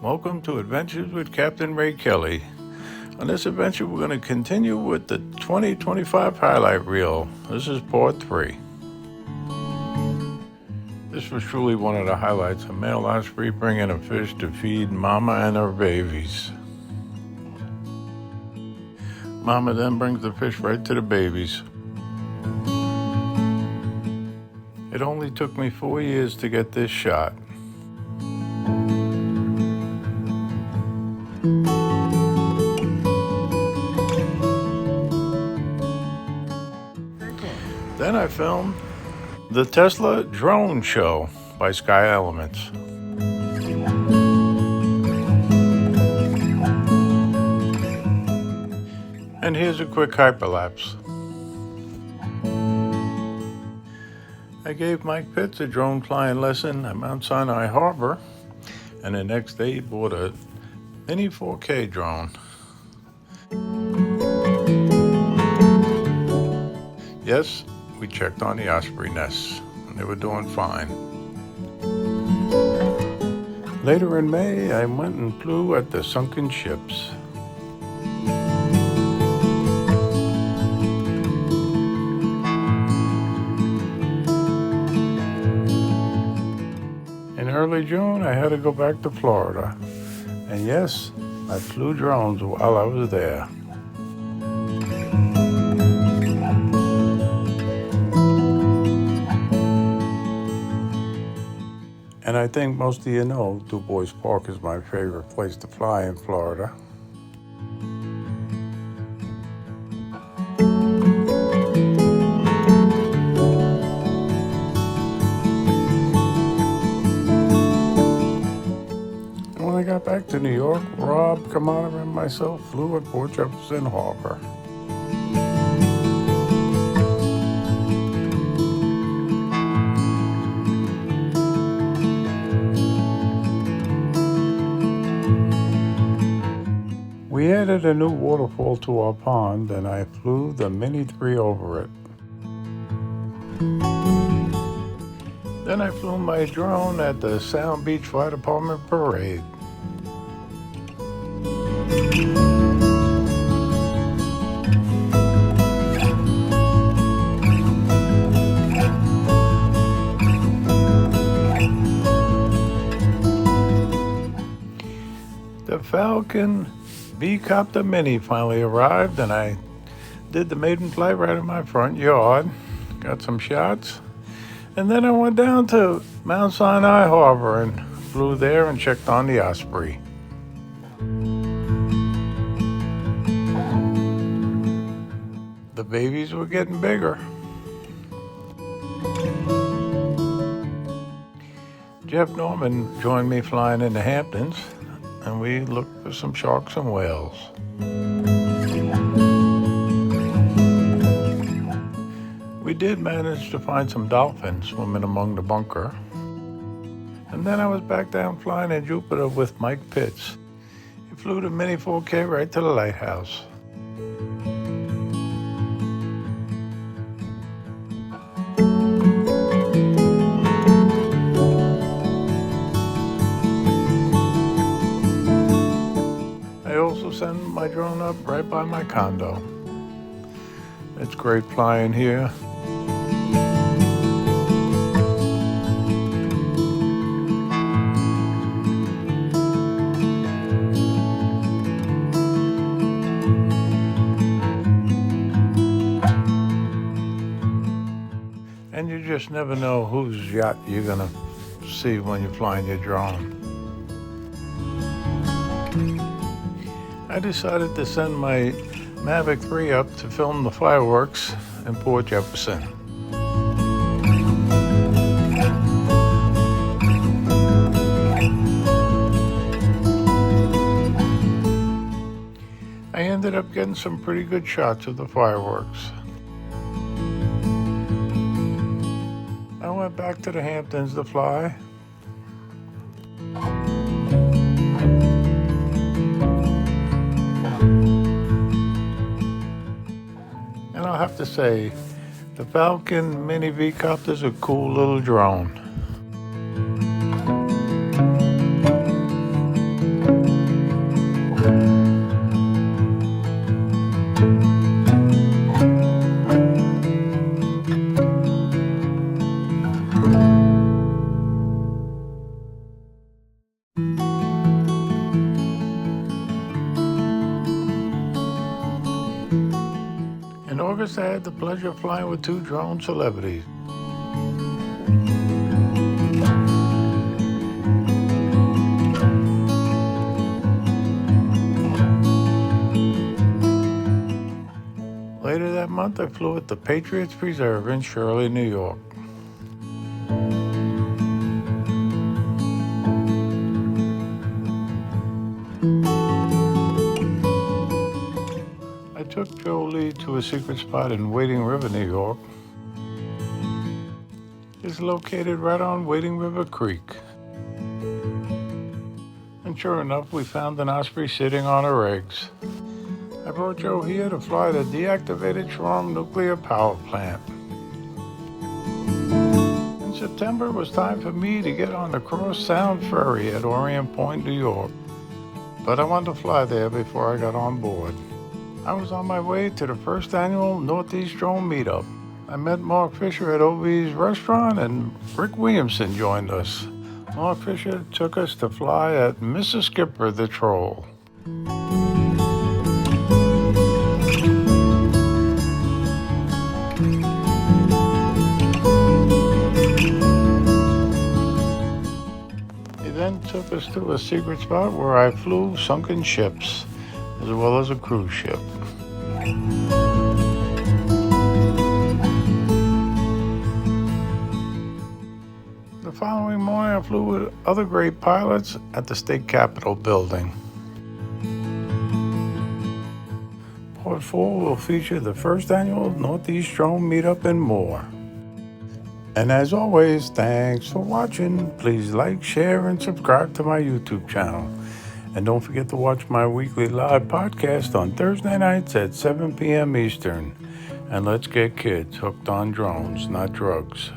Welcome to Adventures with Captain Ray Kelly. On this adventure, we're going to continue with the 2025 highlight reel. This is part 3. This was truly one of the highlights, a male osprey bringing a fish to feed Mama and her babies. Mama then brings the fish right to the babies. It only took me 4 years to get this shot. Then I filmed the Tesla Drone Show by Sky Elements. And here's a quick hyperlapse. I gave Mike Pitts a drone flying lesson at Mount Sinai Harbor, and the next day he bought a mini 4K drone. Yes, we checked on the osprey nests, and they were doing fine. Later in May, I went and flew at the sunken ships. In early June, I had to go back to Florida. And yes, I flew drones while I was there. And I think most of you know Du Bois Park is my favorite place to fly in Florida. And when I got back to New York, Rob Kamada and myself flew at Port Jefferson Harbor. We added a new waterfall to our pond, and I flew the Mini 3 over it. Then I flew my drone at the Sound Beach Fire Department Parade. The Falcon V-Copter Mini finally arrived, and I did the maiden flight right in my front yard, got some shots, and then I went down to Mount Sinai Harbor and flew there and checked on the osprey. The babies were getting bigger. Jeff Norman joined me flying in the Hamptons, and we looked for some sharks and whales. We did manage to find some dolphins swimming among the bunker. And then I was back down flying in Jupiter with Mike Pitts. He flew the Mini 4K right to the lighthouse. Send my drone up right by my condo. It's great flying here. And you just never know whose yacht you're gonna see when you're flying your drone. I decided to send my Mavic 3 up to film the fireworks in Port Jefferson. I ended up getting some pretty good shots of the fireworks. I went back to the Hamptons to fly. And I'll have to say, the Falcon Mini V-Copter is a cool little drone. August, I had the pleasure of flying with 2 drone celebrities. Later that month, I flew at the Patriots Preserve in Shirley, New York. I took Jolie to a secret spot in Wading River, New York. It's located right on Wading River Creek. And sure enough, we found an osprey sitting on her eggs. I brought Joe here to fly the deactivated Shrum nuclear power plant. In September, it was time for me to get on the Cross Sound Ferry at Orient Point, New York. But I wanted to fly there before I got on board. I was on my way to the first annual Northeast Drone Meetup. I met Mark Fisher at OV's restaurant, and Rick Williamson joined us. Mark Fisher took us to fly at Mrs. Skipper the Troll. He then took us to a secret spot where I flew sunken ships, as well as a cruise ship. The following morning, I flew with other great pilots at the State Capitol building. Part 4 will feature the first annual Northeast Drone Meetup and more. And as always, thanks for watching. Please like, share, and subscribe to my YouTube channel. And don't forget to watch my weekly live podcast on Thursday nights at 7 p.m. Eastern. And let's get kids hooked on drones, not drugs.